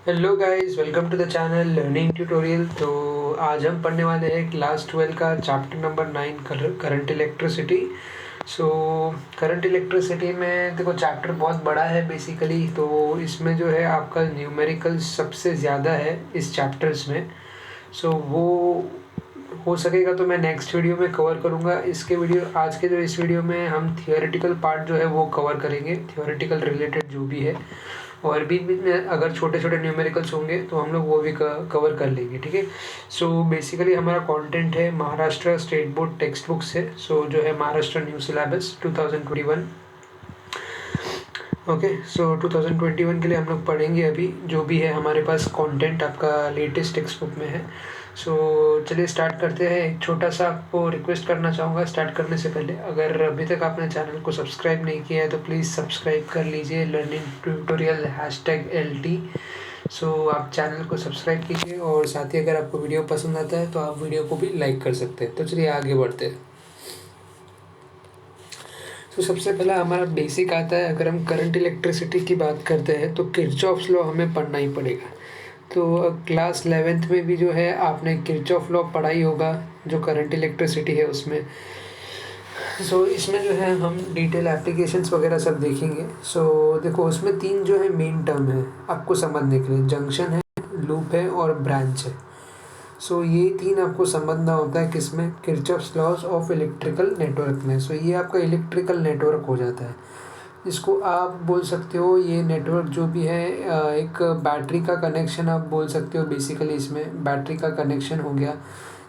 Hello guys, welcome to the channel learning tutorial. तो आज हम पढ़ने वाले हैं क्लास 12 का chapter number 9 current electricity. So current electricity में देखो चैप्टर बहुत बड़ा है बेसिकली, तो इसमें जो है आपका न्यूमेरिकल सबसे ज़्यादा है इस चैप्टर्स में। सो वो हो सकेगा तो मैं नेक्स्ट वीडियो में कवर करूँगा। इसके वीडियो आज के जो इस वीडियो में हम थियोरेटिकल पार्ट जो है वो कवर करेंगे, थियोरेटिकल रिलेटेड जो भी है, और बीच बीच में अगर छोटे छोटे न्यूमेरिकल्स होंगे तो हम लोग वो भी कवर कर लेंगे। ठीक है। सो बेसिकली हमारा कंटेंट है Maharashtra state board text book से, सो जो है महाराष्ट्र न्यू सिलेबस 2021। ओके, सो 2021 के लिए हम लोग पढ़ेंगे अभी जो भी है हमारे पास कंटेंट आपका लेटेस्ट टेक्स्ट बुक में है। सो चलिए स्टार्ट करते हैं। एक छोटा सा आपको रिक्वेस्ट करना चाहूँगा स्टार्ट करने से पहले, अगर अभी तक आपने चैनल को सब्सक्राइब नहीं किया है तो प्लीज़ सब्सक्राइब कर लीजिए, लर्निंग ट्यूटोरियल #LT। सो आप चैनल को सब्सक्राइब कीजिए और साथ ही अगर आपको वीडियो पसंद आता है तो आप वीडियो को भी लाइक कर सकते हैं। तो चलिए आगे बढ़ते हैं। तो सबसे पहला हमारा बेसिक आता है, अगर हम करंट इलेक्ट्रिसिटी की बात करते हैं तो किरचॉफ्स लॉ हमें पढ़ना ही पड़ेगा। तो क्लास 11th में भी जो है आपने किरचॉफ लॉ पढ़ा ही होगा, जो करंट इलेक्ट्रिसिटी है उसमें। सो इसमें जो है हम डिटेल एप्लीकेशंस वगैरह सब देखेंगे। सो देखो उसमें तीन जो है मेन टर्म है आपको समझने के लिए, जंक्शन है, लूप है और ब्रांच है। सो ये तीन आपको समझना होता है किसमें, Kirchhoff's laws of electrical network में। सो ये आपका इलेक्ट्रिकल नेटवर्क हो जाता है। इसको आप बोल सकते हो, ये नेटवर्क जो भी है एक बैटरी का कनेक्शन आप बोल सकते हो। बेसिकली इसमें बैटरी का कनेक्शन हो गया,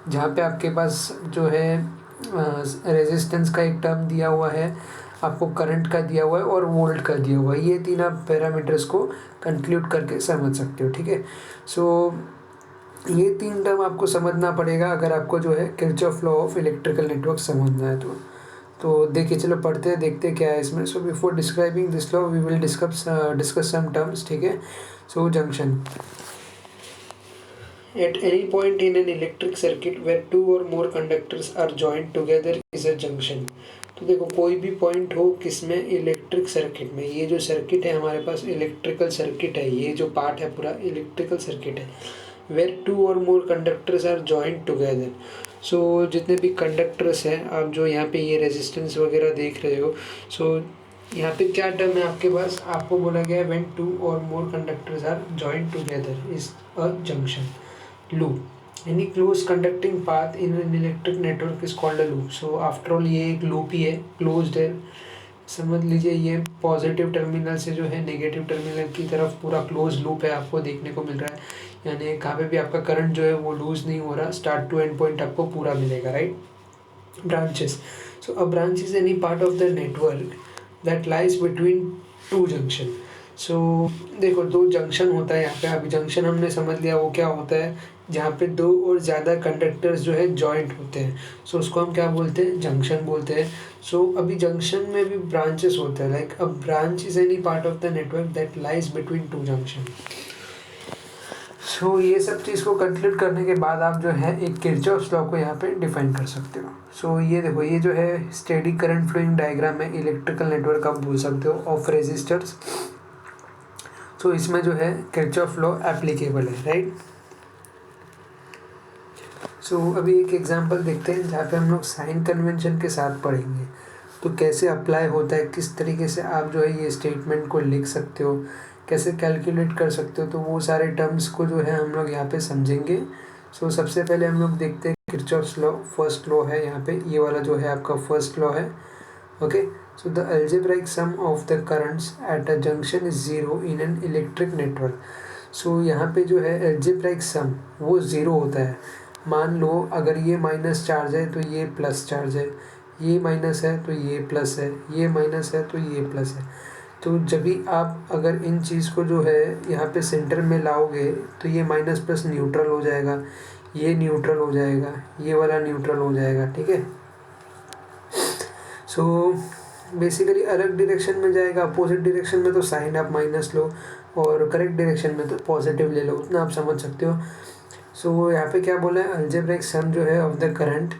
जहाँ पे आपके पास जो है रेजिस्टेंस का एक टर्म दिया हुआ है, आपको करंट का दिया हुआ है और वोल्ट का दिया हुआ है। ये तीन आप पैरामीटर्स को कंक्लूड करके समझ सकते हो। ठीक है। सो ये तीन टर्म आपको समझना पड़ेगा अगर आपको जो है Kirchhoff law of electrical network समझना है तो देखिए चलो पढ़ते हैं, देखते हैं क्या है इसमें। So before describing this law we will discuss some terms. ठीक है। So junction, at any point in an electric circuit where two or more conductors are joined together is a junction। तो देखो कोई भी पॉइंट हो किसमें, electric circuit में। ये जो सर्किट है हमारे पास इलेक्ट्रिकल सर्किट है, ये जो पार्ट है पूरा इलेक्ट्रिकल सर्किट है। Where to or more conductors are joint together. सो जितने भी कंडक्टर्स हैं, आप जो यहाँ पे ये रेजिस्टेंस वगैरह देख रहे हो, सो यहाँ पे क्या टर्म है आपके पास, आपको बोला गया है when two or more conductors are joint together is a junction. Loop any close conducting path in an electric network is called a loop. So after all ये एक लूप ही है, क्लोज्ड है। समझ लीजिए ये पॉजिटिव टर्मिनल से जो है नेगेटिव टर्मिनल की तरफ पूरा क्लोज लूप है आपको देखने को मिल रहा है। यानी कहाँ पे भी आपका करंट जो है वो लूज नहीं हो रहा, स्टार्ट टू एंड पॉइंट आपको पूरा मिलेगा, right. Branches, so a branch is any part of the network that lies between two junction. So देखो दो जंक्शन होता है यहाँ पे। अभी जंक्शन हमने समझ लिया वो क्या होता है, जहाँ पे दो और ज़्यादा कंडक्टर्स जो है जॉइंट होते हैं। सो उसको हम क्या बोलते हैं, जंक्शन बोलते हैं। सो अभी जंक्शन में भी ब्रांचेस होते हैं, like a branch is any part of the network that lies between two junction. So ये सब चीज़ को कंक्लूड करने के बाद आप जो है एक किरचॉफ्स लॉ को यहाँ पे डिफाइन कर सकते हो। सो ये देखो, ये जो है स्टेडी करंट फ्लोइंग डायग्राम है, इलेक्ट्रिकल नेटवर्क आप बोल सकते हो ऑफ रेजिस्टर्स। सो इसमें जो है किरचॉफ लॉ एप्लीकेबल है, राइट। सो अभी एक एग्जांपल देखते हैं जहाँ पे हम लोग साइन कन्वेंशन के साथ पढ़ेंगे तो कैसे अप्लाई होता है, किस तरीके से आप जो है ये स्टेटमेंट को लिख सकते हो, कैसे कैलकुलेट कर सकते हो। तो वो सारे टर्म्स को जो है हम लोग यहाँ पे समझेंगे। सो सबसे पहले हम लोग देखते हैं किरचॉफ्स लॉ, फर्स्ट लॉ है यहाँ पे, ये वाला जो है आपका फर्स्ट लॉ है। Okay, so the algebraic sum of the currents at a junction is zero in an electric network। सो यहाँ पे जो है algebraic sum वो ज़ीरो होता है। मान लो अगर ये माइनस चार्ज है तो ये प्लस चार्ज है, ये माइनस है तो ये प्लस है, ये माइनस है तो ये प्लस है। तो जब भी आप अगर इन चीज़ को जो है यहाँ पे सेंटर में लाओगे तो ये माइनस प्लस न्यूट्रल हो जाएगा, ये न्यूट्रल हो जाएगा, ये वाला न्यूट्रल हो जाएगा। ठीक है। सो बेसिकली अलग डायरेक्शन में जाएगा, अपोजिट डायरेक्शन में तो साइन आप माइनस लो और करेक्ट डायरेक्शन में तो पॉजिटिव ले लो, उतना आप समझ सकते हो। सो यहाँ पे क्या बोला है, अलजेब्रिक सम जो है of the current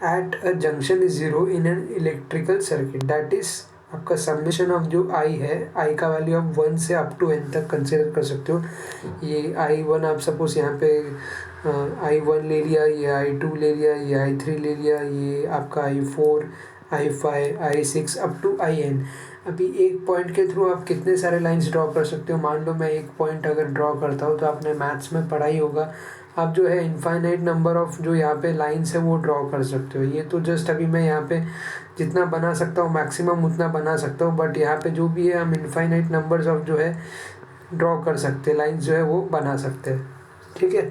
at a junction is zero in an electrical circuit that is आपका समेशन ऑफ जो आई है, आई का वैल्यू आप 1 से अप टू n तक कंसिडर कर सकते हो। ये I1 आप सपोज यहाँ पे I1 ले लिया, ये I2 ले लिया, ये I3 ले लिया, ये आपका I4, I5, I6 up to IN। अभी एक पॉइंट के थ्रू आप कितने सारे लाइंस ड्रॉ कर सकते हो। मान लो मैं एक पॉइंट अगर ड्रॉ करता हूँ तो आपने मैथ्स में पढ़ा ही होगा, आप जो है इनफाइनाइट नंबर ऑफ जो यहाँ पे लाइंस है वो ड्रॉ कर सकते हो। ये तो जस्ट अभी मैं यहाँ पे जितना बना सकता हूँ मैक्सिमम उतना बना सकता हूँ, बट यहाँ पे जो भी है हम इनफाइनाइट नंबर्स ऑफ जो है ड्रॉ कर सकते हैं, लाइंस जो है वो बना सकते हैं, ठीक है।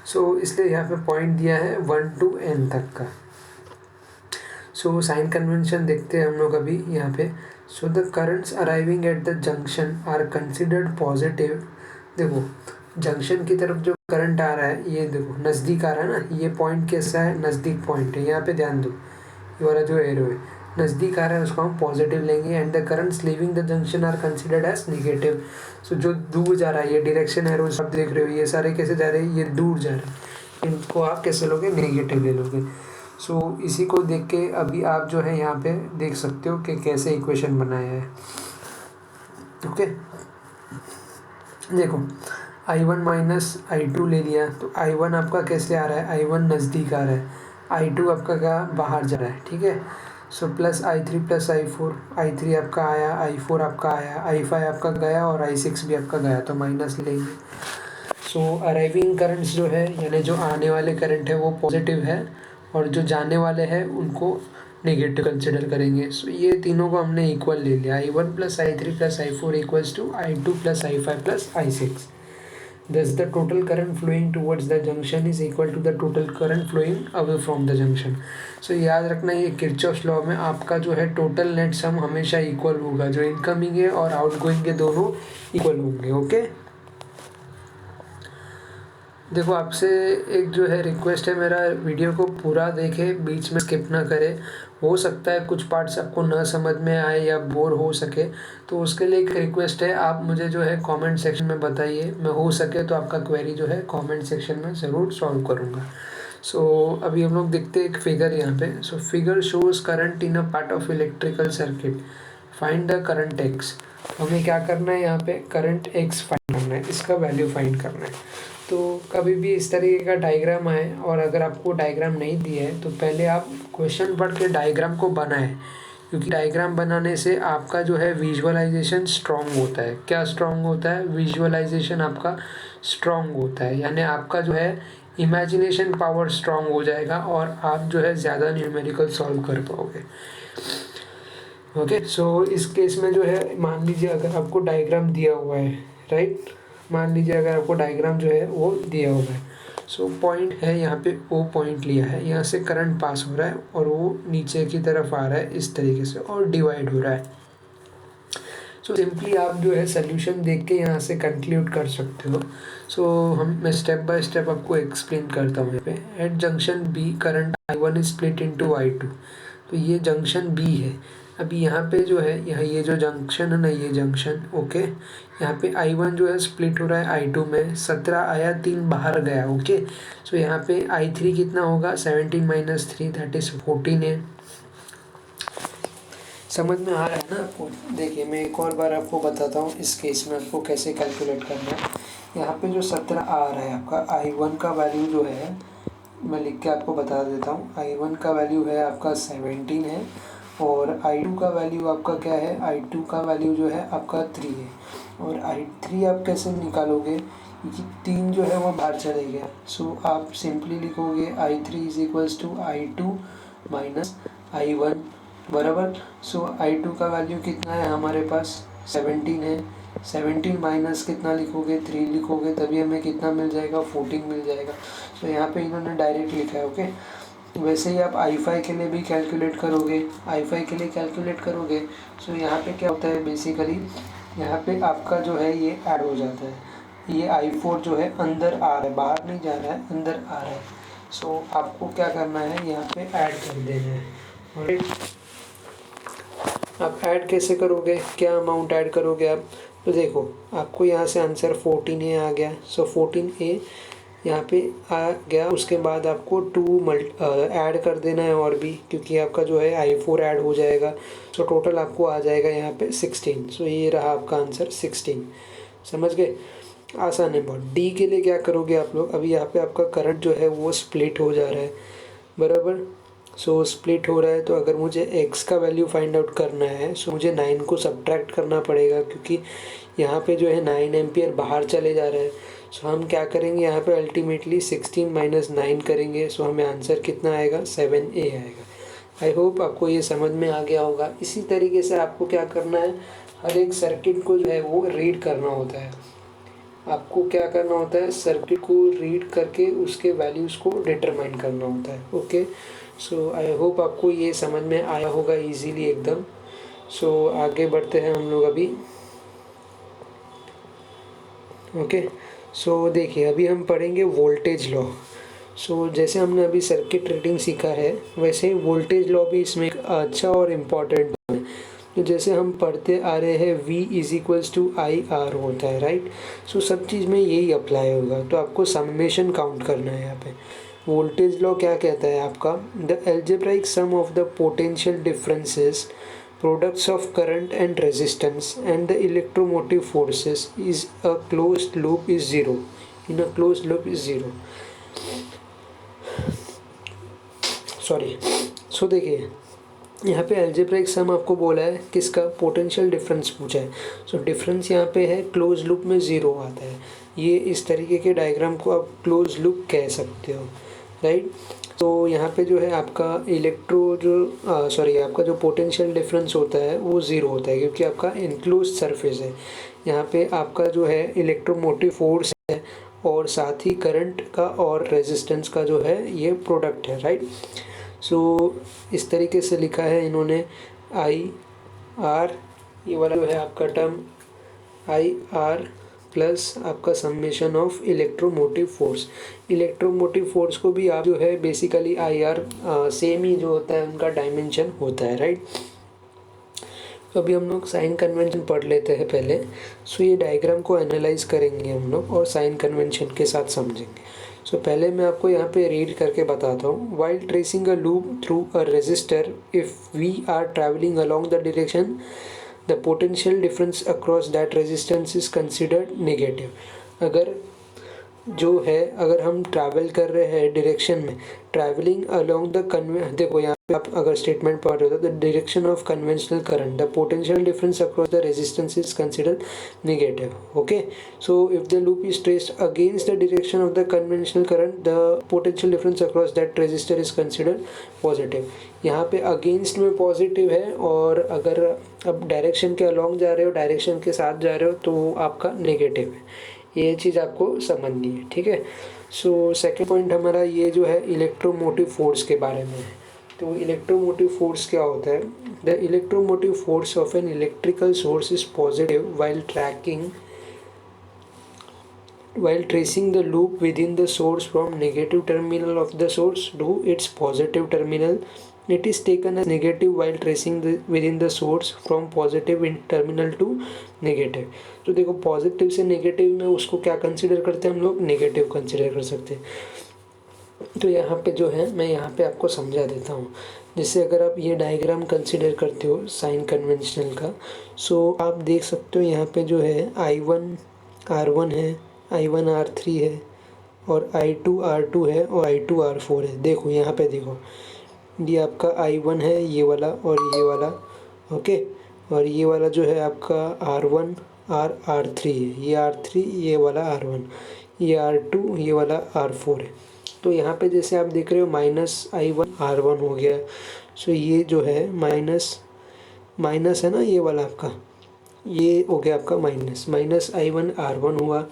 सो इसलिए यहाँ पे पॉइंट दिया है 1 to n तक का। सो साइन कन्वेंशन देखते हैं हम लोग अभी यहाँ पे। So the currents arriving at the junction are considered positive. देखो जंक्शन की तरफ जो करंट आ रहा है, ये देखो नज़दीक आ रहा है ना, ये पॉइंट कैसा है, नज़दीक पॉइंट है, यहाँ पे ध्यान दो, ये वाला जो एरो है नज़दीक आ रहा है उसको हम पॉजिटिव लेंगे। And the currents leaving the junction are considered as negative. So जो दूर जा रहा है, ये डायरेक्शन एरो सब देख रहे हो, ये सारे कैसे जा रहे हैं, ये दूर जा रहे हैं, इनको आप कैसे लोगे, नेगेटिव ले लोगे। सो इसी को देख के अभी आप जो है यहाँ पे देख सकते हो कि कैसे इक्वेशन बनाया है, ओके। देखो I1 माइनस I2 ले लिया तो I1 आपका कैसे आ रहा है, I1 नज़दीक आ रहा है, I2 आपका क्या बाहर जा रहा है, ठीक है। So plus I3 plus I4, I3 आपका आया, I4 आपका आया, I5 आपका गया और I6 भी आपका गया, तो माइनस लेंगे। सो अराइविंग करंट्स जो है यानी जो आने वाले करंट है वो पॉजिटिव है, और जो जाने वाले हैं उनको नेगेटिव कंसिडर करेंगे। सो ये तीनों को हमने इक्वल ले लिया, I1 plus I3 plus I4 equals to I2 plus I5 plus I6। Thus the total current flowing towards the junction is equal to the total current flowing away from the junction। So याद रखना ये Kirchhoff's law में आपका जो है total net सम हमेशा equal होगा, जो इनकमिंग है और आउटगोइंग के दोनों इक्वल होंगे, ओके। देखो आपसे एक जो है रिक्वेस्ट है, मेरा वीडियो को पूरा देखे, बीच में स्किप ना करे। हो सकता है कुछ पार्ट्स आपको ना समझ में आए या बोर हो सके, तो उसके लिए एक रिक्वेस्ट है, आप मुझे जो है कमेंट सेक्शन में बताइए, मैं हो सके तो आपका क्वेरी जो है कमेंट सेक्शन में ज़रूर सॉल्व करूँगा। सो अभी हम लोग देखते हैं एक फिगर यहाँ पे। So figure shows current in a part of electrical circuit, find the current x. हमें क्या करना है, यहाँ पे करंट एक्स फाइंड करना है, इसका वैल्यू फाइंड करना है। तो कभी भी इस तरीके का डायग्राम आए और अगर आपको डायग्राम नहीं दिया है तो पहले आप क्वेश्चन पढ़ के डायग्राम को बनाएं, क्योंकि डायग्राम बनाने से आपका जो है विजुअलाइजेशन स्ट्रॉन्ग होता है। क्या स्ट्रॉन्ग होता है, विजुअलाइजेशन आपका स्ट्रॉन्ग होता है, यानी आपका जो है इमेजिनेशन पावर स्ट्रॉन्ग हो जाएगा और आप जो है ज़्यादा न्यूमेरिकल सॉल्व कर पाओगे, ओके। सो इस केस में जो है मान लीजिए अगर आपको डायग्राम दिया हुआ है, राइट, मान लीजिए अगर आपको डायग्राम जो है वो दिया हुआ है। सो पॉइंट है यहाँ पे, वो पॉइंट लिया है, यहाँ से करंट पास हो रहा है और वो नीचे की तरफ आ रहा है इस तरीके से और डिवाइड हो रहा है। सो सिंपली आप जो है सोल्यूशन देख के यहाँ से कंक्लूड कर सकते हो। सो मैं स्टेप बाय स्टेप आपको एक्सप्लेन करता हूँ। यहाँ पे at junction B current I1 is split into I2, तो ये जंक्शन बी है। अभी यहाँ पे जो है, यहाँ ये जो जंक्शन है ना, ये जंक्शन, ओके, यहाँ पे I1 जो है स्प्लिट हो रहा है I2 में, 17 आया, 3 बाहर गया, ओके। सो यहाँ पे I3 कितना होगा, 17 माइनस 3 दैट इज 14 है। समझ में आ रहा है ना आपको। देखिए मैं एक और बार आपको बताता हूँ इस केस में आपको कैसे कैलकुलेट करना है। यहाँ पे जो 17 आ रहा है आपका, I1 का वैल्यू जो है मैं लिख के आपको बता देता हूँ। I1 का वैल्यू है आपका 17 है, और I2 का वैल्यू आपका क्या है, I2 का वैल्यू जो है आपका 3 है। और I3 आप कैसे निकालोगे, क्योंकि 3 जो है वो बाहर चले गया। सो आप सिंपली लिखोगे I3 is equals to I2 minus I1 बराबर। सो I2 का वैल्यू कितना है हमारे पास, 17 है। 17 माइनस कितना लिखोगे, 3 लिखोगे, तभी हमें कितना मिल जाएगा, 14 मिल जाएगा। तो यहाँ पे इन्होंने डायरेक्ट लिखा है, ओके। वैसे ही आप I5 के लिए भी कैलकुलेट करोगे, I5 के लिए कैलकुलेट करोगे। सो यहाँ पे क्या होता है, बेसिकली यहाँ पे आपका जो है ये ऐड हो जाता है। ये I4 जो है अंदर आ रहा है, बाहर नहीं जा रहा है, अंदर आ रहा है। सो आपको क्या करना है, यहाँ पे ऐड कर देना है, राइट। आप ऐड कैसे करोगे, क्या अमाउंट ऐड करोगे आप, तो देखो आपको यहाँ से आंसर 14A आ गया। सो 14A यहाँ पे आ गया। उसके बाद आपको 2 ऐड कर देना है और भी, क्योंकि आपका जो है I4 ऐड हो जाएगा। सो टोटल आपको आ जाएगा यहाँ पे 16। सो ये रहा आपका आंसर 16। समझ गए? आसान है बहुत। डी के लिए क्या करोगे आप लोग, अभी यहाँ पे आपका करंट जो है वो स्प्लिट हो जा रहा है, बराबर। सो स्प्लिट हो रहा है, तो अगर मुझे x का वैल्यू फाइंड आउट करना है, सो मुझे 9 को सब्ट्रैक्ट करना पड़ेगा, क्योंकि यहाँ पे जो है 9 एम्पियर बाहर चले जा रहा है। सो हम क्या करेंगे, यहाँ पे अल्टीमेटली 16 - 9 करेंगे। सो हमें आंसर कितना आएगा, 7A आएगा। आई होप आपको ये समझ में आ गया होगा। इसी तरीके से आपको क्या करना है, हर एक सर्किट को जो है वो रीड करना होता है। आपको क्या करना होता है, सर्किट को रीड करके उसके वैल्यूज़ को डिटरमाइन करना होता है। ओके, सो आई होप आपको ये समझ में आया होगा इजीली एकदम। सो आगे बढ़ते हैं हम लोग अभी। ओके, सो देखिए अभी हम पढ़ेंगे वोल्टेज लॉ। सो जैसे हमने अभी सर्किट रीडिंग सीखा है, वैसे ही वोल्टेज लॉ भी इसमें एक अच्छा और इम्पॉर्टेंट है। तो जैसे हम पढ़ते आ रहे हैं V=IR होता है, राइट। सो सब चीज़ में यही अप्लाई होगा। तो आपको समेशन काउंट करना है यहाँ पे। वोल्टेज लॉ क्या कहता है आपका, the algebraic sum of the potential differences products of current and resistance and the electromotive forces is a closed loop is zero. In a closed loop is zero. Sorry. So देखिए यहाँ पे algebraic सम आपको बोला है किसका, potential difference पूछा है। So difference यहाँ पे है, क्लोज लूप में ज़ीरो आता है। ये इस तरीके के डायग्राम को आप क्लोज लूप कह सकते हो, राइट। तो यहाँ पे जो है आपका आपका जो पोटेंशियल डिफरेंस होता है वो ज़ीरो होता है, क्योंकि आपका इनक्लोज सरफेस है। यहाँ पे आपका जो है इलेक्ट्रोमोटिव फोर्स है, और साथ ही करंट का और रेजिस्टेंस का जो है ये प्रोडक्ट है, राइट। सो इस तरीके से लिखा है इन्होंने, IR, ये वाला जो है आपका टर्म IR प्लस आपका summation of electromotive force. Electromotive force को भी आप जो है बेसिकली IR सेम ही जो होता है उनका डायमेंशन होता है, राइट। तो अभी हम लोग साइन कन्वेंशन पढ़ लेते हैं पहले। सो ये डायग्राम को एनालाइज करेंगे हम लोग और साइन कन्वेंशन के साथ समझेंगे। सो पहले मैं आपको यहाँ पे रीड करके बताता हूँ। While tracing a loop through a resistor, if we are travelling along the direction, the potential difference across that resistance is considered negative. अगर हम ट्रैवल कर रहे हैं डायरेक्शन में, ट्रैवलिंग अलोंग द देखो यहाँ पे आप अगर स्टेटमेंट पढ़ रहे हो, the direction of conventional current, the potential difference across the resistance is considered negative. Okay, so if the loop is traced against the direction of the conventional current, the potential difference across that resistor is considered positive. यहाँ पे against में positive है, और अगर अब direction के along जा रहे हो, डायरेक्शन के साथ जा रहे हो, तो आपका नेगेटिव है। ये चीज़ आपको समझनी है, ठीक है। सो सेकंड पॉइंट हमारा ये जो है इलेक्ट्रोमोटिव फोर्स के बारे में है। तो इलेक्ट्रोमोटिव फोर्स क्या होता है, the electromotive force of an electrical source is positive while tracing the loop within the source from negative terminal of the source to its positive terminal. It is taken as negative while tracing within the source from positive in terminal to negative. तो देखो positive से negative में उसको क्या consider करते हैं हम लोग, नेगेटिव कंसिडर कर सकते हैं। तो यहाँ पे जो है मैं यहाँ पे आपको समझा देता हूँ। जैसे अगर आप ये डायग्राम कंसिडर करते हो साइन कन्वेंशनल का, सो आप देख सकते हो यहाँ पे जो है I1 R1 है, I1 R3 है, और I2 R2 है, और I2 R4 है। देखो यहाँ पे देखो, ये आपका I1 है, ये वाला और ये वाला, ओके। और ये वाला जो है आपका R1 R3 है, ये R3, ये वाला R1, ये R2, ये वाला R4 है। तो यहाँ पे जैसे आप देख रहे हो -I1 R1 हो गया। सो ये जो है माइनस है ना, ये वाला आपका, ये हो गया आपका -I1 R1 हुआ।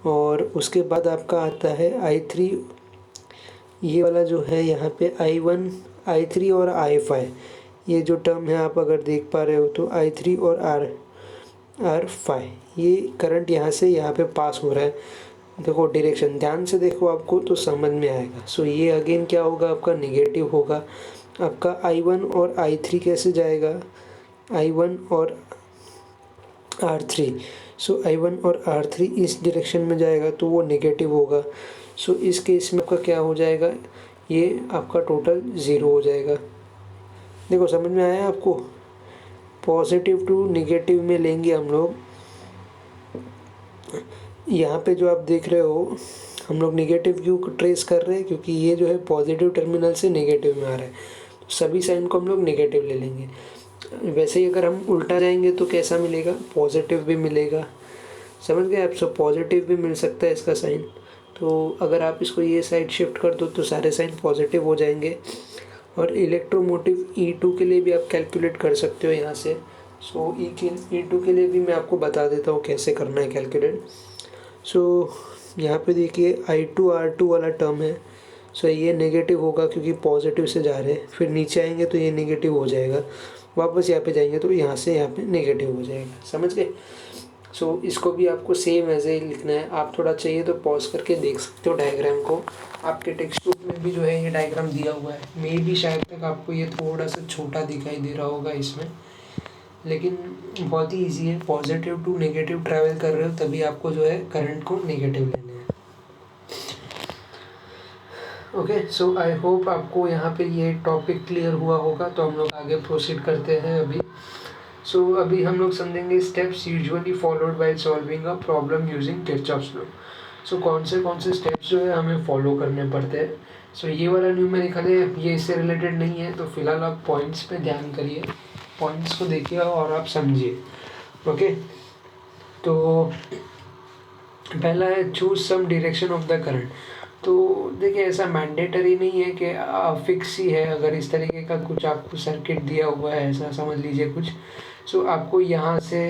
और उसके बाद आपका आता है I3, ये वाला जो है यहाँ पे I1 I3 और I5, ये जो टर्म है आप अगर देख पा रहे हो, तो I3 और R5, ये करंट यहाँ से यहाँ पे पास हो रहा है। देखो डायरेक्शन ध्यान से देखो, आपको तो समझ में आएगा। सो ये अगेन क्या होगा, आपका नेगेटिव होगा। आपका I1 और I3 कैसे जाएगा, I1 और R3, सो I1 और R3 इस डायरेक्शन में जाएगा, तो वो नेगेटिव होगा। सो इस केस में आपका क्या हो जाएगा, ये आपका टोटल 0 हो जाएगा। देखो समझ में आया आपको, पॉजिटिव टू नेगेटिव में लेंगे हम लोग। यहाँ पे जो आप देख रहे हो हम लोग नेगेटिव क्यों ट्रेस कर रहे हैं, क्योंकि ये जो है पॉजिटिव टर्मिनल से नेगेटिव में आ रहा है, तो सभी साइन को हम लोग नेगेटिव ले लेंगे। वैसे ही अगर हम उल्टा जाएंगे तो कैसा मिलेगा, पॉजिटिव भी मिलेगा, समझ गए आप। सब पॉजिटिव भी मिल सकता है इसका साइन। तो अगर आप इसको ये साइड शिफ्ट कर दो तो सारे साइन पॉजिटिव हो जाएंगे। और इलेक्ट्रोमोटिव E2 के लिए भी आप कैलकुलेट कर सकते हो यहाँ से। सो E2 के लिए भी मैं आपको बता देता हूँ कैसे करना है कैलकुलेट। सो यहाँ पे देखिए I2R2 वाला टर्म है। सो ये नेगेटिव होगा क्योंकि पॉजिटिव से जा रहे हैं, फिर नीचे आएंगे तो ये नेगेटिव हो जाएगा, वापस यहाँ पे जाएंगे तो यहाँ से यहाँ पे नेगेटिव हो जाएगा, समझ गए। सो इसको भी आपको सेम ऐसे ही लिखना है। आप थोड़ा चाहिए तो पॉज करके देख सकते हो डायग्राम को, आपके टेक्स्ट बुक में भी जो है ये डायग्राम दिया हुआ है। मे भी शायद तक आपको ये थोड़ा सा छोटा दिखाई दे रहा होगा इसमें, लेकिन बहुत ही ईजी है। पॉजिटिव टू नेगेटिव ट्रैवल कर रहे हो तभी आपको जो है करंट को नेगेटिव लेना है। ओके, सो आई होप आपको यहाँ पे ये टॉपिक क्लियर हुआ होगा। तो हम लोग आगे प्रोसीड करते हैं अभी। सो अभी हम लोग समझेंगे steps usually followed by solving a problem using Kirchhoff's law. So कौन से स्टेप्स जो है हमें फॉलो करने पड़ते हैं। सो ये वाला न्यूमेरिकल है, ये इससे रिलेटेड नहीं है, तो फिलहाल आप पॉइंट्स पे ध्यान करिए, पॉइंट्स को देखिए और आप समझिए। ओके, तो पहला है choose some direction of the current. तो देखिए ऐसा मैंडेटरी नहीं है कि फिक्स ही है। अगर इस तरीके का कुछ आपको सर्किट दिया हुआ है, ऐसा समझ लीजिए कुछ, सो आपको यहाँ से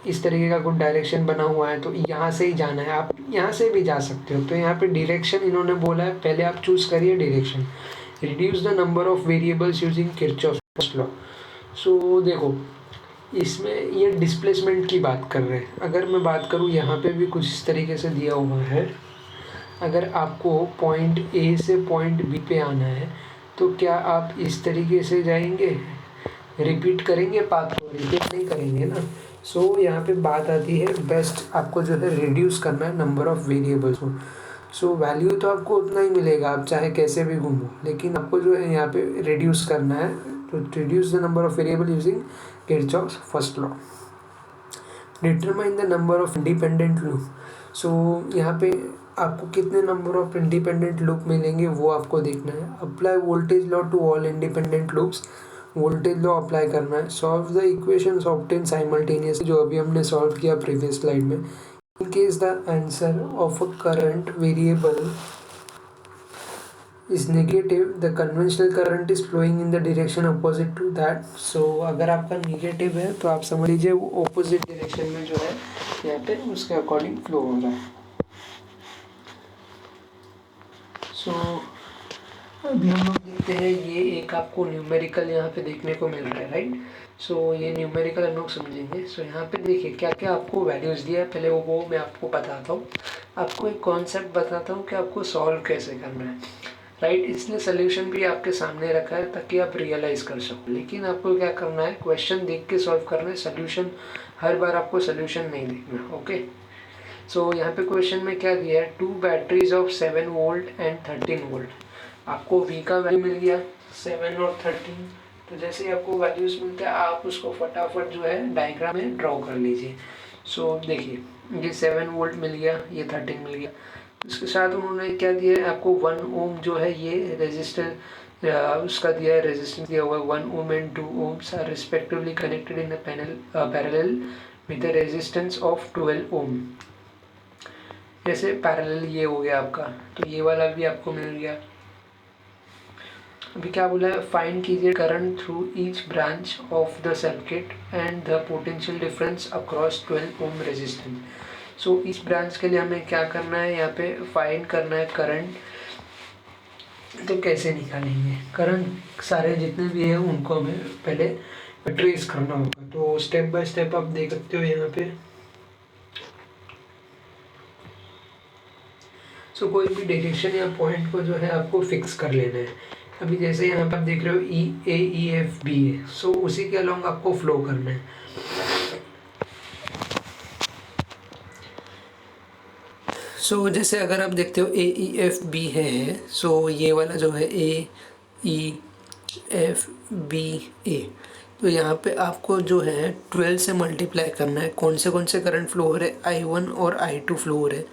इस तरीके का कुछ डायरेक्शन बना हुआ है तो यहाँ से ही जाना है, आप यहाँ से भी जा सकते हो। तो यहाँ पे डायरेक्शन इन्होंने बोला है, पहले आप चूज करिए direction. Reduce the number of variables using Kirchhoff's law. So देखो इसमें ये डिस्प्लेसमेंट की बात कर रहे हैं। अगर मैं बात करूँ यहाँ पे भी कुछ इस तरीके से दिया हुआ है, अगर आपको पॉइंट ए से पॉइंट बी पे आना है तो क्या आप इस तरीके से जाएंगे, रिपीट करेंगे पाथ को, रिपीट नहीं करेंगे ना। सो यहाँ पे बात आती है बेस्ट आपको जो है रिड्यूस करना है नंबर ऑफ वेरिएबल्स को। सो वैल्यू तो आपको उतना ही मिलेगा, आप चाहे कैसे भी घूमो, लेकिन आपको जो है यहाँ पे रिड्यूस करना है। तो reduce the number of variable using Kirchhoff's first law. Determine the number of independent loop. So यहाँ पे आपको कितने नंबर ऑफ इंडिपेंडेंट लूप मिलेंगे वो आपको देखना है। Apply voltage law to all independent loops, voltage law apply करना है। Solve the equations obtain simultaneously, जो अभी हमने सॉल्व किया प्रीवियस स्लाइड में। In case the answer of a current variable is negative, the conventional current is flowing in the direction opposite to that. So अगर आपका negative है तो आप समझ लीजिए वो ऑपोजिट डायरेक्शन में जो है यहाँ पे उसके अकॉर्डिंग फ्लो हो रहा है। सो अभी हम लोग देखते हैं, ये एक आपको न्यूमेरिकल यहाँ पे देखने को मिल रहा है, राइट। सो ये न्यूमेरिकल हम लोग समझेंगे। सो यहाँ पे देखिए क्या क्या आपको वैल्यूज़ दिया है, पहले वो मैं आपको बताता हूँ। आपको एक कॉन्सेप्ट बताता हूँ कि आपको सॉल्व कैसे करना है, राइट। इसलिए सोल्यूशन भी आपके सामने रखा है ताकि आप रियलाइज़ कर सको। लेकिन आपको क्या करना है, क्वेश्चन देख के सॉल्व करना है, सोल्यूशन हर बार आपको सोल्यूशन नहीं देखना। ओके, सो यहाँ पे क्वेश्चन में क्या दिया है, 2 batteries of 7 volt and 13 volt. आपको V का वैल्यू मिल गया 7 और 13। तो जैसे ही आपको वैल्यूज़ मिलते हैं आप उसको फटाफट जो है डायग्राम में ड्रॉ कर लीजिए। सो देखिए ये 7 वोल्ट मिल गया, ये 13 मिल गया। इसके साथ उन्होंने क्या दिया है आपको, 1 ओम जो है ये रेजिस्टर उसका दिया है, रेजिस्टेंस दिया हुआ है 1 ohm and 2 ohms are respectively connected in parallel with the resistance of 12 ohm. जैसे पैरेलल ये हो गया आपका, तो ये वाला भी आपको मिल गया। अभी क्या बोला है, फाइंड कीजिए current through each branch of the circuit and the potential difference across 12 ohm resistance. So इस ब्रांच के लिए हमें क्या करना है, यहाँ पे फाइंड करना है करंट। तो कैसे निकालेंगे करंट, सारे जितने भी हैं उनको हमें पहले ट्रेस करना होगा। तो स्टेप बाय स्टेप आप देख सकते हो यहाँ पे। सो कोई भी डायरेक्शन या पॉइंट को जो है आपको फिक्स कर लेना है। अभी जैसे यहाँ पे आप देख रहे हो E-A-E-F-B है, सो उसी के अलॉन्ग आपको फ्लो करना है। सो जैसे अगर आप देखते हो AEFB है, सो ये वाला जो है AEFBA, तो यहाँ पे आपको जो है 12 से मल्टीप्लाई करना है। कौन से करंट फ्लो हो रहे हैं, I1 और I2 फ्लो हो रहे हैं।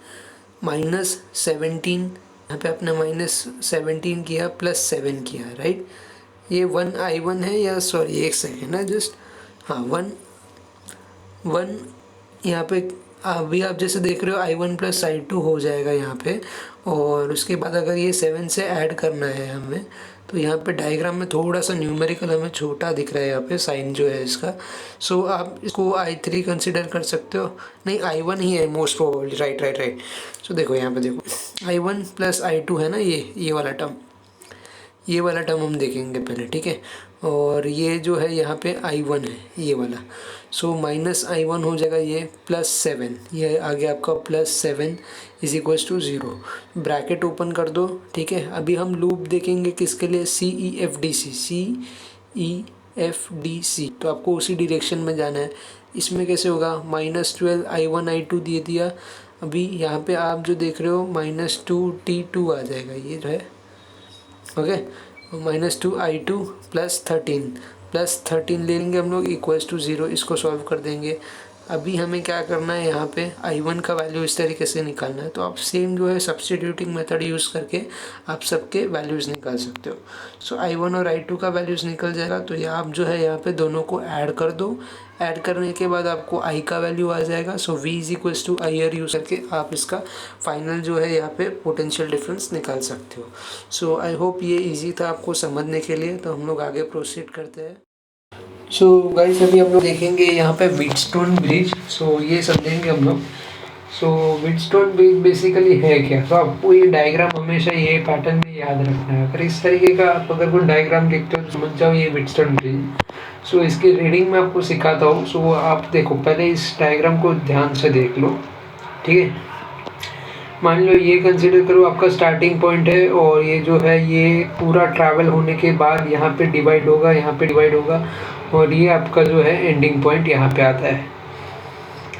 -17 यहाँ पे आपने -17 किया प्लस 7 किया, राइट। ये 1 I1 है, या सॉरी एक सेकेंड है जस्ट, हाँ 1 यहाँ पे अभी आप जैसे देख रहे हो I1 प्लस I2 हो जाएगा यहाँ पे। और उसके बाद अगर ये 7 से ऐड करना है हमें, तो यहाँ पे डायग्राम में थोड़ा सा न्यूमेरिकल हमें छोटा दिख रहा है यहाँ पे साइन जो है इसका। सो आप इसको I3 कंसिडर कर सकते हो, नहीं I1 ही है मोस्ट प्रोबेबली, राइट। सो देखो यहाँ पे देखो I1 प्लस I2 है ना, ये वाला टर्म हम देखेंगे पहले, ठीक है। और ये जो है यहाँ पे I1 है ये वाला, सो -I1 हो जाएगा ये +7, ये आ गया आपका +7 = 0। ब्रैकेट ओपन कर दो, ठीक है। अभी हम लूप देखेंगे किसके लिए, CEFDC, तो आपको उसी डायरेक्शन में जाना है। इसमें कैसे होगा, -12 I1 I2 दे दिया। अभी यहाँ पे आप जो देख रहे हो -2 T2 आ जाएगा, ये जो है ओके। -2 I2 +13 ले लेंगे हम लोग =0, इसको सॉल्व कर देंगे। अभी हमें क्या करना है, यहाँ पे I1 का वैल्यू इस तरीके से निकालना है। तो आप सेम जो है सब्स्टिट्यूटिंग मेथड यूज़ करके आप सबके वैल्यूज़ निकाल सकते हो। सो I1 और I2 का वैल्यूज़ निकल जाएगा, तो ये आप जो है यहाँ पे दोनों को ऐड कर दो। ऐड करने के बाद आपको I का वैल्यू आ जाएगा। सो V = IR यूज़ करके आप इसका फाइनल जो है यहाँ पे पोटेंशियल डिफरेंस निकाल सकते हो। सो आई होप ये इजी था आपको समझने के लिए। तो हम लोग आगे प्रोसीड करते हैं। सो गाइस अभी हम लोग देखेंगे यहाँ पे व्हीटस्टोन ब्रिज। सो ये समझेंगे हम लोग। सो व्हीटस्टोन ब्रिज बेसिकली है क्या, तो आपको ये डायग्राम हमेशा ये पैटर्न में याद रखना है। अगर इस तरीके का आप अगर कोई डायग्राम देखते हो तो समझ जाओ ये व्हीटस्टोन ब्रिज। सो इसकी रीडिंग मैं आपको सिखाता हूँ। सो आप देखो, पहले इस डायग्राम को ध्यान से देख लो, ठीक है। मान लो ये कंसिडर करो आपका स्टार्टिंग पॉइंट है, और ये जो है ये पूरा ट्रैवल होने के बाद यहाँ पे डिवाइड होगा, यहाँ पे डिवाइड होगा, और ये आपका जो है एंडिंग पॉइंट यहाँ पे आता है।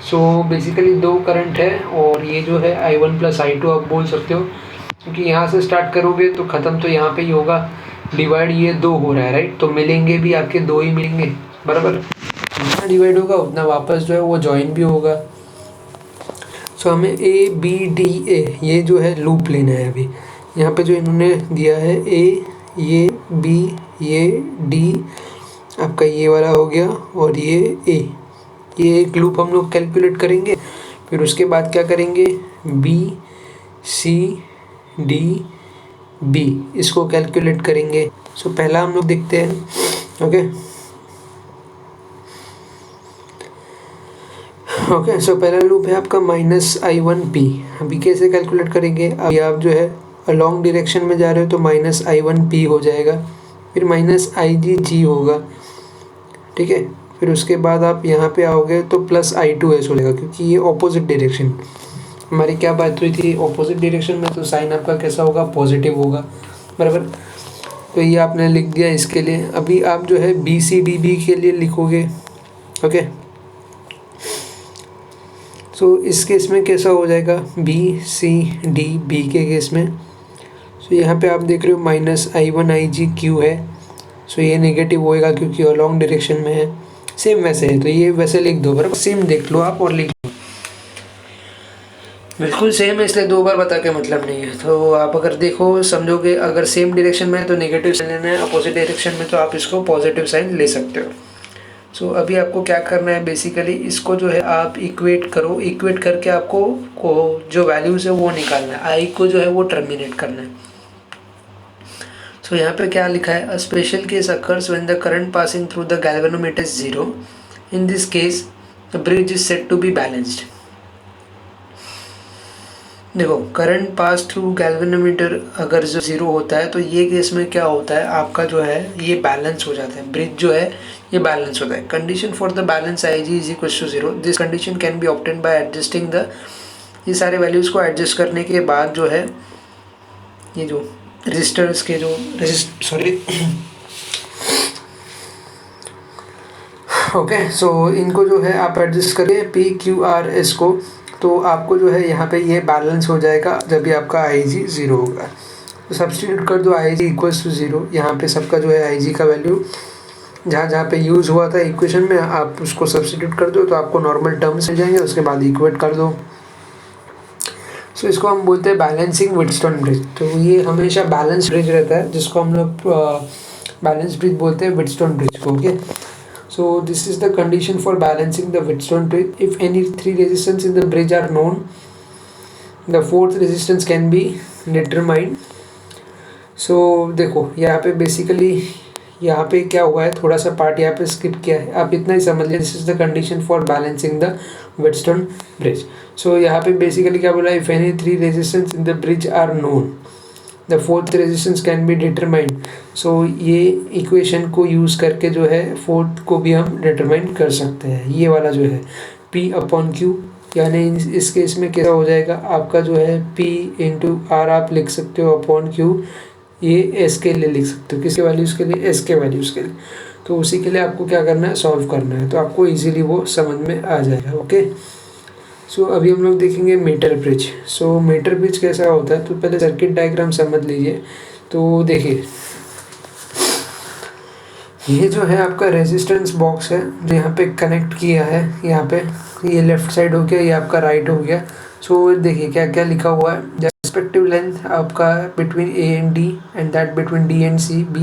सो बेसिकली दो करंट है, और ये जो है I1 प्लस I2 आप बोल सकते हो, क्योंकि यहाँ से स्टार्ट करोगे तो ख़त्म तो यहाँ पे ही होगा। डिवाइड ये 2 हो रहा है, राइट, तो मिलेंगे भी आपके 2 ही मिलेंगे, बराबर। जितना डिवाइड होगा उतना वापस जो है वो जॉइन भी होगा। सो हमें ABDA ये जो है लूप लेना है। अभी यहाँ पे जो इन्होंने दिया है A, ये B, ये D, आपका ये वाला हो गया, और ये A, ये एक लूप हम लोग कैलकुलेट करेंगे। फिर उसके बाद क्या करेंगे, B, C, D, B, इसको कैलकुलेट करेंगे। सो पहला हम लोग देखते हैं, ओके। सो पहला लूप है आपका -I1P। अभी कैसे कैलकुलेट करेंगे, अभी आप जो है अलॉन्ग डायरेक्शन में जा रहे हो तो -I1P हो जाएगा, फिर -IGG होगा, ठीक है। फिर उसके बाद आप यहाँ पे आओगे तो +I2S हो जाएगा, क्योंकि ये ऑपोजिट डायरेक्शन, हमारी क्या बात हुई थी, ऑपोजिट डायरेक्शन में तो साइन आपका कैसा होगा, पॉजिटिव होगा, बराबर। तो ये आपने लिख दिया इसके लिए। अभी आप जो है BCDB के लिए लिखोगे, ओके। सो इस केस में कैसा हो जाएगा, BCDB के केस में। सो यहाँ पे आप देख रहे हो -I1IGQ है। सो ये नेगेटिव होएगा क्योंकि अलॉन्ग डायरेक्शन में है। सेम वैसे है, तो ये वैसे लिख दो, बराबर। सेम देख लो आप और लिख लो, बिल्कुल सेम है, इसलिए 2 बार बता के मतलब नहीं है। तो आप अगर देखो समझोगे, अगर सेम डायरेक्शन में है तो नेगेटिव साइन लेना है, अपोजिट डायरेक्शन में तो आप इसको पॉजिटिव साइन ले सकते हो। सो अभी आपको क्या करना है, बेसिकली इसको जो है आप इक्वेट करो। इक्वेट करके आपको जो वैल्यूज़ है वो निकालना है। आई को जो है वो टर्मिनेट करना है। सो यहाँ पे क्या लिखा है, a special case occurs when the current passing through the galvanometer is 0। In this case the bridge is said to be balanced. देखो, करंट पास थ्रू गैल्वेनोमीटर अगर जो 0 होता है तो ये केस में क्या होता है, आपका जो है ये बैलेंस हो जाता है, ब्रिज जो है ये बैलेंस होता है। Condition for the balance IG = 0। This condition can be obtain bye adjusting the, ये सारे वैल्यूज़ को एडजस्ट करने के बाद जो है ये जो रेजिस्टर्स के जो ओके। सो इनको जो है आप एडजस्ट करें PQRS को, तो आपको जो है यहाँ पे ये बैलेंस हो जाएगा जब भी आपका IG 0 होगा। तो सब्सटीट्यूट कर दो IG इक्वल्स टू 0, यहाँ पे सबका जो है IG का वैल्यू जहाँ जहाँ पे यूज़ हुआ था इक्वेशन में आप उसको सब्सटीट्यूट कर दो तो आपको नॉर्मल टर्म्स मिल जाएंगे, उसके बाद इक्वेट कर दो। सो इसको हम बोलते हैं बैलेंसिंग व्हिटस्टोन ब्रिज। तो ये हमेशा बैलेंस ब्रिज रहता है जिसको हम लोग बैलेंस ब्रिज बोलते हैं व्हिटस्टोन ब्रिज को। Okay, so this is the condition for balancing the Wheatstone bridge. If any 3 resistance in the bridge are known, the 4th resistance can be determined. So देखो यहाँ पे बेसिकली यहाँ पे क्या हुआ है, थोड़ा सा पार्ट यहाँ पे स्किप किया है, आप इतना ही समझ लीजिए। This is the condition for balancing the Wheatstone bridge. So यहाँ पे बेसिकली क्या बोला, if any 3 resistance in the bridge are known, the 4th resistance can be determined. So ये इक्वेशन को यूज़ करके जो है 4th को भी हम डिटरमाइन कर सकते हैं। ये वाला जो है P/Q, यानी इस केस में कैसा हो जाएगा आपका जो है P/R आप लिख सकते हो अपॉन Q, ये एस के लिए लिख सकते हो, किसके वैल्यूज़ के लिए, एस के वैल्यूज़ के लिए। तो उसी के लिए आपको क्या करना है, सॉल्व करना है, तो आपको इजीली वो समझ में आ जाएगा। ओके, सो अभी हम लोग देखेंगे मीटर ब्रिज। सो मीटर ब्रिज कैसा होता है, तो पहले सर्किट डायग्राम समझ लीजिए। तो देखिए ये जो है आपका रेजिस्टेंस बॉक्स है जो यहाँ पे कनेक्ट किया है, यहाँ पे ये लेफ्ट साइड हो गया, ये आपका राइट हो गया। सो देखिए क्या क्या लिखा हुआ है, रिस्पेक्टिव लेंथ आपका between A and D and that between D and C B,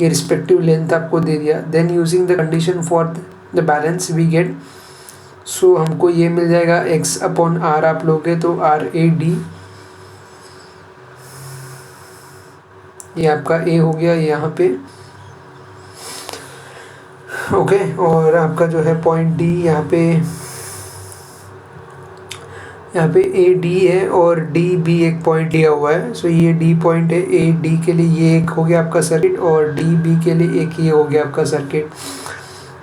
ये रिस्पेक्टिव लेंथ आपको दे दिया। Then using the condition for the balance we get, so हमको ये मिल जाएगा X/R आप लोगे तो RAD, ये आपका A हो गया यहाँ पे। ओके, और आपका जो है पॉइंट D यहाँ पे AD है और DB एक पॉइंट दिया हुआ है। सो ये D पॉइंट है, AD के लिए ये एक हो गया आपका सर्किट और DB के लिए एक ये हो गया आपका सर्किट।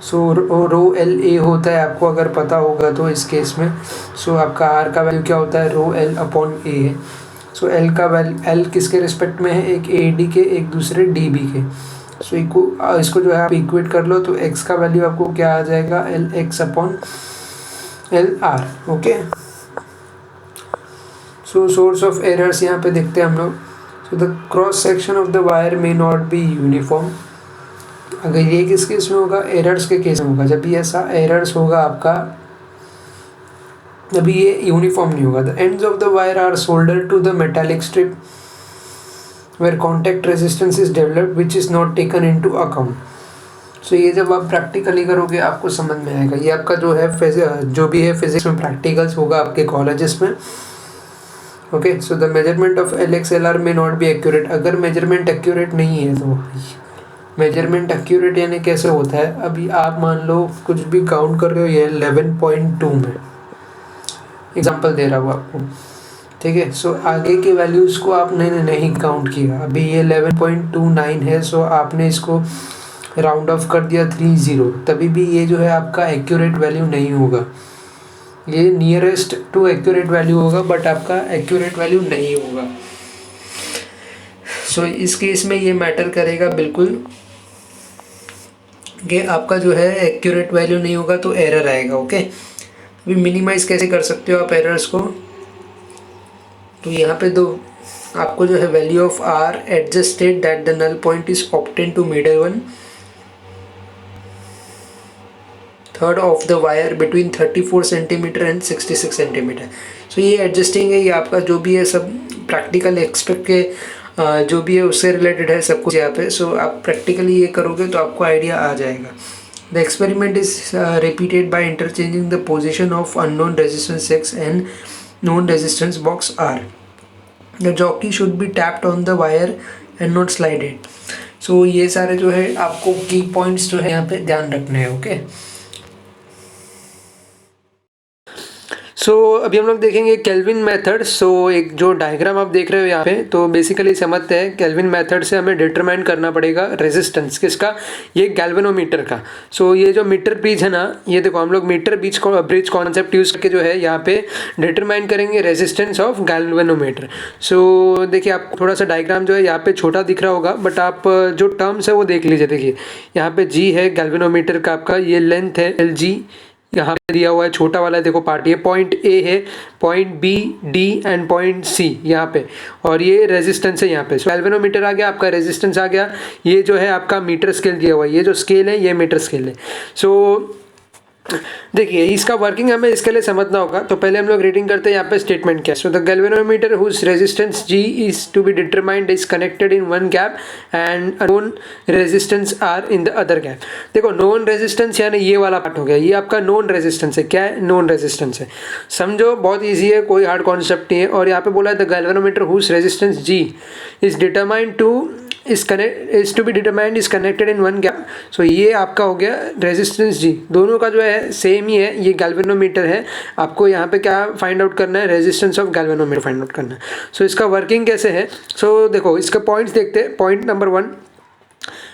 सो रो LA होता है, आपको अगर पता होगा तो इस केस में। सो आपका R का वैल्यू क्या होता है, रो L/A है। सो L का वैल्यू, L किसके रिस्पेक्ट में है, एक AD के, एक दूसरे DB के। सो इसको जो है आप इक्वेट कर लो तो X का वैल्यू आपको क्या आ जाएगा, LX/LR। Okay, so source of errors यहाँ पे देखते हैं हम लोग। So the cross section of the wire may not be uniform. अगर ये किस केस में होगा, एरर्स के केस में होगा। जब भी ऐसा एरर्स होगा आपका, जब ये यूनिफॉर्म नहीं होगा। The ends of the wire are soldered to the metallic strip where contact resistance is developed which is not taken into account। सो ये जब आप प्रैक्टिकली करोगे आपको समझ में आएगा। ये आपका जो है जो भी है फिजिक्स में प्रैक्टिकल्स होगा आपके कॉलेजेस में। Okay, so the measurement of LX/LR में नॉट बी एक्यूरेट। अगर मेजरमेंट एक्यूरेट नहीं है तो मेजरमेंट एक्यूरेट यानी कैसे होता है, अभी आप मान लो कुछ भी काउंट कर रहे हो, ये 11.2 में एग्जांपल दे रहा हूँ आपको, ठीक है। सो आगे के वैल्यूज़ को आपने नहीं काउंट किया, अभी ये 11.29 है। सो आपने इसको राउंड ऑफ कर दिया 30, तभी भी ये जो है आपका एक्यूरेट वैल्यू नहीं होगा। ये नियरेस्ट टू एक्यूरेट वैल्यू होगा बट आपका एक्यूरेट वैल्यू नहीं होगा। सो इस केस में ये मैटर करेगा बिल्कुल कि आपका जो है एक्यूरेट वैल्यू नहीं होगा तो एरर आएगा। ओके, अभी मिनिमाइज कैसे कर सकते हो आप एरर्स को, तो यहाँ पे दो आपको जो है value of R adjusted that the null point is obtain to middle one third of the wire between 34 centimetre and 66 centimetre. So ये एडजस्टिंग है, ये आपका जो भी है सब प्रैक्टिकल एक्सपेक्ट के जो भी है उससे रिलेटेड है सब कुछ यहाँ पे। सो आप प्रैक्टिकली ये करोगे तो आपको आइडिया आ जाएगा। The experiment is repeated by interchanging the position of unknown resistance X and known resistance box R. The jockey should be tapped on the wire and not slided। So ये सारे जो है आपको की पॉइंट्स जो है यहाँ पे ध्यान रखने हैं। ओके, सो अभी हम लोग देखेंगे केल्विन मेथड। सो एक जो डायग्राम आप देख रहे हो यहाँ पे, तो बेसिकली समझते हैं केल्विन मेथड से हमें डिटरमाइन करना पड़ेगा रेजिस्टेंस किसका, ये गैल्वेनोमीटर का। सो ये जो मीटर ब्रिज है ना, ये देखो हम लोग मीटर ब्रिज कॉन्सेप्ट यूज़ करके जो है यहाँ पे डिटरमाइन करेंगे रेजिस्टेंस ऑफ गैल्वेनोमीटर। सो देखिए आप थोड़ा सा डायग्राम जो है यहाँ पे छोटा दिख रहा होगा बट आप जो टर्म्स है वो देख लीजिए। देखिए यहाँ पे G है गैल्वेनोमीटर का आपका, ये लेंथ है LG, यहाँ पे दिया हुआ है छोटा वाला, देखो पार्ट, ये पॉइंट ए है, point B, D and point C यहाँ पे, और ये रेजिस्टेंस है यहाँ पे। सो गैल्वेनोमीटर आ गया आपका, रेजिस्टेंस आ गया, ये जो है आपका मीटर स्केल दिया हुआ है, ये जो स्केल है ये मीटर स्केल है। सो देखिए इसका वर्किंग हमें इसके लिए समझना होगा, तो पहले हम लोग रीडिंग करते हैं यहाँ पे स्टेटमेंट क्या है। So the galvanometer whose resistance G is to be determined is connected in one gap and known resistance R in the other gap. देखो नोन रेजिस्टेंस यानी ये वाला पार्ट हो गया, ये आपका नोन रेजिस्टेंस है। क्या है? नोन रेजिस्टेंस है। समझो बहुत ईजी है, कोई हार्ड कॉन्सेप्ट नहीं है। और यहाँ पे बोला है the galvanometer whose resistance G is determined to is to be determined is connected in one gap। सो ये आपका हो गया रेजिस्टेंस G, दोनों का जो है सेम ही है, ये गैल्वेनोमीटर है। आपको यहाँ पे क्या फाइंड आउट करना है? Resistance of galvanometer find out करना है। सो इसका वर्किंग कैसे है? सो देखो इसका पॉइंट्स देखते हैं। Point number 1,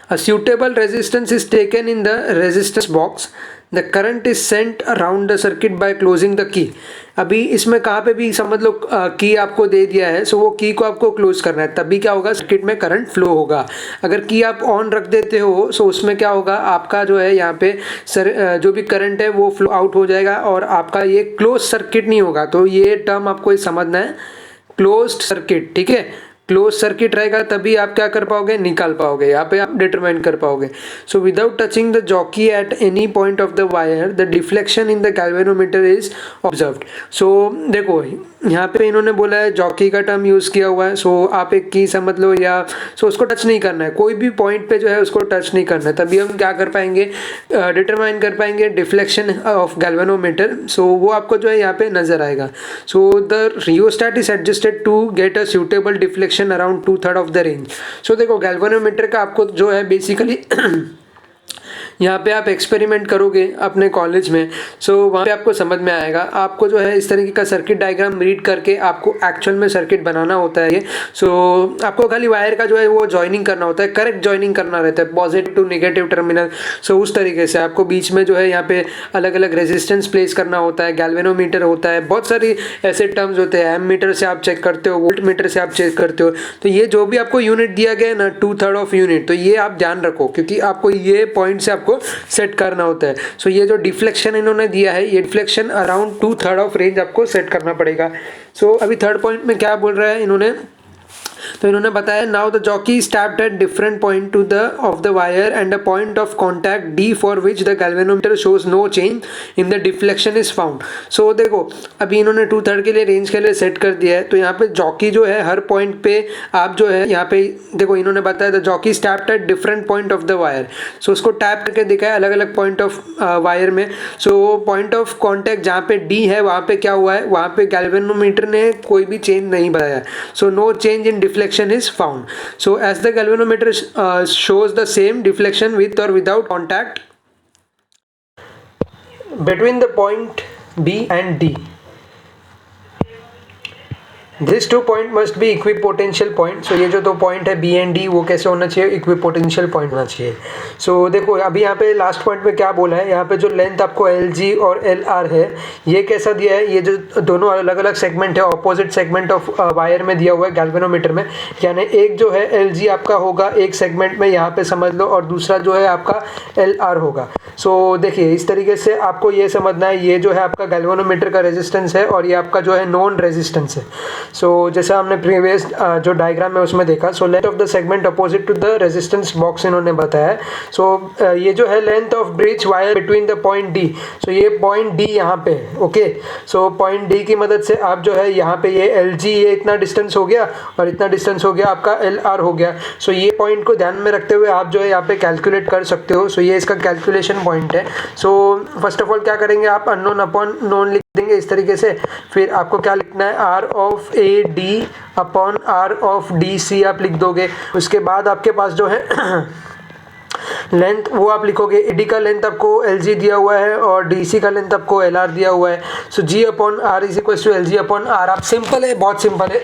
a suitable resistance is taken in the resistance box, the current is sent around the circuit by closing the key। अभी इसमें कहाँ पे भी समझ लो की आपको दे दिया है, सो वो की को आपको क्लोज करना है, तभी क्या होगा? सर्किट में करंट फ्लो होगा। अगर की आप ऑन रख देते हो सो उसमें क्या होगा? आपका जो है यहाँ पे जो भी करंट है वो फ्लो आउट हो जाएगा और आपका ये क्लोज सर्किट नहीं होगा। तो ये टर्म आपको समझना है, क्लोज्ड सर्किट, ठीक है। क्लोज सर्किट रहेगा तभी आप क्या कर पाओगे? निकाल पाओगे, यहाँ पे आप डिटरमाइन कर पाओगे। So without touching the jockey at any point of the wire the deflection in the galvanometer is observed. So देखो यहाँ पे इन्होंने बोला है जॉकी का टर्म यूज़ किया हुआ है। सो आप एक की समझ लो, या सो उसको टच नहीं करना है, कोई भी पॉइंट पे जो है उसको टच नहीं करना है, तभी हम क्या कर पाएंगे? डिटरमाइन कर पाएंगे डिफ्लेक्शन ऑफ गैल्वेनोमीटर। सो वो आपको जो है यहाँ पे नजर आएगा। So the rheostat is adjusted to get a suitable deflection around 2/3 of the range. So देखो गैल्वेनोमीटर का आपको जो है बेसिकली यहाँ पे आप एक्सपेरिमेंट करोगे अपने कॉलेज में, सो वहाँ पे आपको समझ में आएगा। आपको जो है इस तरीके का सर्किट डायग्राम रीड करके आपको एक्चुअल में सर्किट बनाना होता है ये। सो आपको खाली वायर का जो है वो जॉइनिंग करना होता है, करेक्ट जॉइनिंग करना रहता है, पॉजिटिव टू नेगेटिव टर्मिनल। सो उस तरीके से आपको बीच में जो है यहाँ पे अलग अलग रेजिस्टेंस प्लेस करना होता है, गैल्वेनोमीटर होता है, बहुत सारी ऐसे टर्म्स होते हैं। एम मीटर से आप चेक करते हो, वोल्ट मीटर से आप चेक करते हो। तो ये जो भी आपको यूनिट दिया गया है ना, 2/3 ऑफ यूनिट, तो ये आप ध्यान रखो क्योंकि आपको ये पॉइंट से आपको सेट करना होता है। सो ये जो डिफ्लेक्शन इन्होंने दिया है, ये डिफ्लेक्शन अराउंड 2/3 ऑफ रेंज आपको सेट करना पड़ेगा। सो अभी थर्ड पॉइंट में क्या बोल रहा है इन्होंने, तो इन्होंने बताया now the jockey is tapped at different point to the of the wire and a point of contact D for which the galvanometer shows no change in the deflection is found. So देखो अभी इन्होंने 2/3 के लिए range के लिए set कर दिया है। तो यहाँ पे जॉकी जो है हर पॉइंट पे आप जो है यहाँ पे देखो इन्होंने बताया the jockey is tapped at different point of the wire. So उसको टैप करके दिखाया अलग अलग पॉइंट ऑफ वायर में। सो पॉइंट ऑफ कॉन्टैक्ट जहाँ पे डी है वहाँ पे क्या हुआ है? वहाँ पे गैल्वेनोमीटर ने कोई भी चेंज नहीं बताया। So no change in deflection is found. So as the galvanometer shows the same deflection with or without contact between the point B and D. These two point must be equipotential point. So ये जो दो point है B and D वो कैसे होना चाहिए? Equipotential point होना चाहिए। सो देखो अभी यहाँ पे लास्ट पॉइंट में क्या बोला है, यहाँ पे जो लेंथ आपको LG और LR है ये कैसा दिया है? ये जो दोनों अलग अलग सेगमेंट है, ऑपोजिट सेगमेंट ऑफ वायर में दिया हुआ है गैल्वेनोमीटर में। यानी एक जो है LG आपका होगा एक सेगमेंट में यहाँ पे समझ लो, और दूसरा जो है आपका LR होगा। सो देखिए इस तरीके से आपको ये समझना है, ये जो है आपका गैल्वेनोमीटर का रेजिस्टेंस है और ये आपका जो है नॉन रेजिस्टेंस है। सो जैसा हमने प्रीवियस जो डायग्राम में उसमें देखा, so length of the segment opposite to the resistance box इन्होंने बताया। सो ये जो है length of bridge wire between the point D. So ये पॉइंट डी यहाँ पे, ओके। सो पॉइंट डी की मदद से आप जो है यहाँ पे ये LG ये इतना डिस्टेंस हो गया और इतना डिस्टेंस हो गया आपका LR हो गया। सो ये पॉइंट को ध्यान में रखते हुए आप जो है यहाँ पे कैलकुलेट कर सकते हो। सो ये इसका कैलकुलेशन पॉइंट है। सो फर्स्ट ऑफ ऑल क्या करेंगे आप? अननोन अपॉन नोन लिख देंगे इस तरीके से। फिर आपको क्या लिखना है? R of AD upon R of DC आप लिख दोगे। उसके बाद आपके पास जो है लेंथ वो आप लिखोगे। AD का लेंथ आपको LG दिया हुआ है और DC का लेंथ आपको LR दिया हुआ है। So G upon R is equal to LG upon R। आप सिंपल है, बहुत सिंपल है।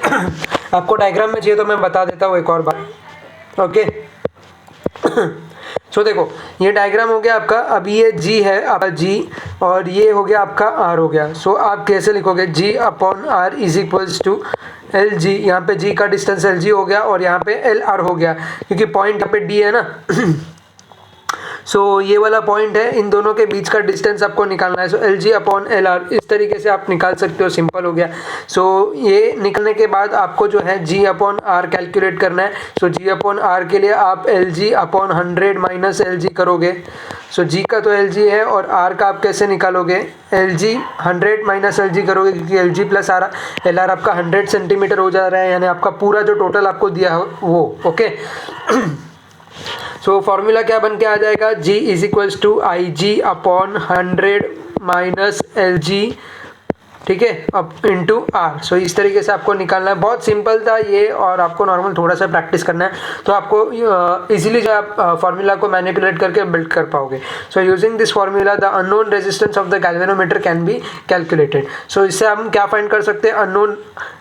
आपको डायग्राम में चाहिए तो मैं बता देता हूँ एक और बार, ओके। सो देखो ये डायग्राम हो गया आपका। अभी ये G है आपका G और ये हो गया आपका R हो गया। सो आप कैसे लिखोगे? G upon R is equals to LG। यहाँ पे G का डिस्टेंस LG हो गया और यहाँ पे LR हो गया क्योंकि पॉइंट यहाँ पे D है ना। सो ये वाला पॉइंट है, इन दोनों के बीच का डिस्टेंस आपको निकालना है। सो Lg/Lr इस तरीके से आप निकाल सकते हो, सिंपल हो गया। सो ये निकलने के बाद आपको जो है G/R कैलकुलेट करना है। सो G/R के लिए आप Lg/100 माइनस Lg करोगे। सो G का तो Lg है और R का आप कैसे निकालोगे, Lg 100 माइनस Lg करोगे, क्योंकि Lg प्लस Lr आपका 100 सेंटीमीटर हो जा रहा है, यानी आपका पूरा जो टोटल आपको दिया हो वो, ओके। सो फॉर्मूला क्या बन के आ जाएगा, G is equals to Ig/100 minus Lg, ठीक है, अब इंटू R। सो इस तरीके से आपको निकालना है। बहुत सिंपल था ये, और आपको नॉर्मल थोड़ा सा प्रैक्टिस करना है तो आपको इजीली जो आप फार्मूला को मैनिपुलेट करके बिल्ड कर पाओगे। So using this formula the unknown resistance of the galvanometer can be calculated. So इससे हम क्या फाइंड कर सकते हैं, अननोन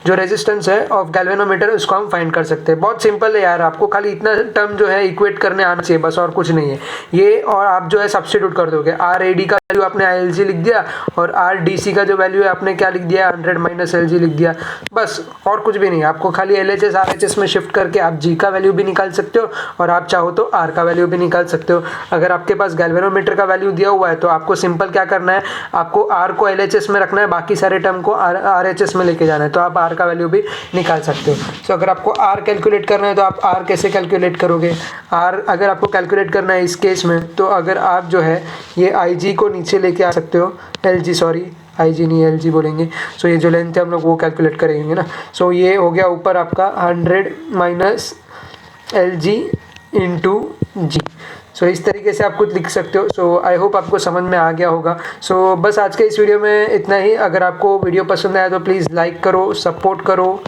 जो रेजिस्टेंस है ऑफ गैल्वेनोमीटर उसको हम फाइंड कर सकते हैं। बहुत सिंपल है यार, आपको खाली इतना टर्म जो है इक्वेट करने आना चाहिए, बस और कुछ नहीं है ये। और आप जो है सब्स्टिट्यूट कर दोगे, RAD का वैल्यू आपने Lg लिख दिया और RDC का जो वैल्यू है आपने क्या लिख दिया, 100 माइनस Lg लिख दिया, बस और कुछ भी नहीं। आपको खाली LHS RHS में शिफ्ट करके आप G का वैल्यू भी निकाल सकते हो और आप चाहो तो R का वैल्यू भी निकाल सकते हो। अगर आपके पास गैल्वेनोमीटर का वैल्यू दिया हुआ है तो आपको सिंपल क्या करना है, आपको R को LHS में रखना है, बाकी सारे टर्म को RHS में लेके जाना है, तो आप R का वैल्यू भी निकाल सकते हो। सो अगर आपको R कैलकुलेट करना है तो आप R कैसे कैलकुलेट करोगे, R अगर आपको कैलकुलेट करना है इस केस में, तो अगर आप जो है ये Ig को नीचे लेके आ सकते हो, Lg सॉरी Ig नहीं Lg बोलेंगे। सो ये जो लेंथ है हम लोग वो कैलकुलेट करेंगे ना। सो ये हो गया ऊपर आपका 100 माइनस Lg इंटू G। सो इस तरीके से आप कुछ लिख सकते हो। सो आई होप आपको समझ में आ गया होगा। सो बस आज के इस वीडियो में इतना ही। अगर आपको वीडियो पसंद आया तो प्लीज़ लाइक करो, सपोर्ट करो,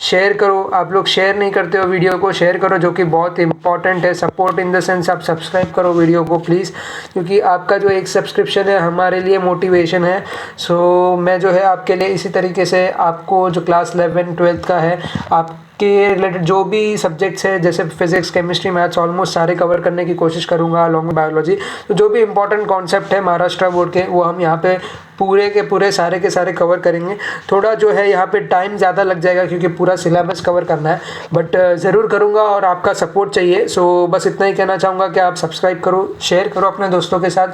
शेयर करो। आप लोग शेयर नहीं करते हो वीडियो को, शेयर करो, जो कि बहुत इंपॉर्टेंट है। सपोर्ट इन द सेंस आप सब्सक्राइब करो वीडियो को प्लीज़, क्योंकि आपका जो एक सब्सक्रिप्शन है हमारे लिए मोटिवेशन है। सो मैं जो है आपके लिए इसी तरीके से आपको जो क्लास 11-12 का है आपके रिलेटेड जो भी सब्जेक्ट्स है, जैसे फिजिक्स, केमिस्ट्री, मैथ्स, ऑलमोस्ट सारे कवर करने की कोशिश करूँगा अलॉन्ग में बायोलॉजी। तो जो भी इंपॉर्टेंट कॉन्सेप्ट है महाराष्ट्र बोर्ड के, वो हम यहाँ पे पूरे के पूरे सारे के सारे कवर करेंगे। थोड़ा जो है यहाँ पे टाइम ज़्यादा लग जाएगा क्योंकि पूरा सिलेबस कवर करना है, बट ज़रूर करूँगा और आपका सपोर्ट चाहिए। सो बस इतना ही कहना चाहूँगा कि आप सब्सक्राइब करो, शेयर करो अपने दोस्तों के साथ,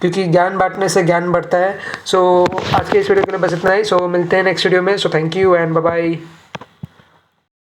क्योंकि ज्ञान बांटने से ज्ञान बढ़ता है। सो आज के इस वीडियो के लिए बस इतना ही। सो मिलते हैं नेक्स्ट वीडियो में। So thank you and bye bye.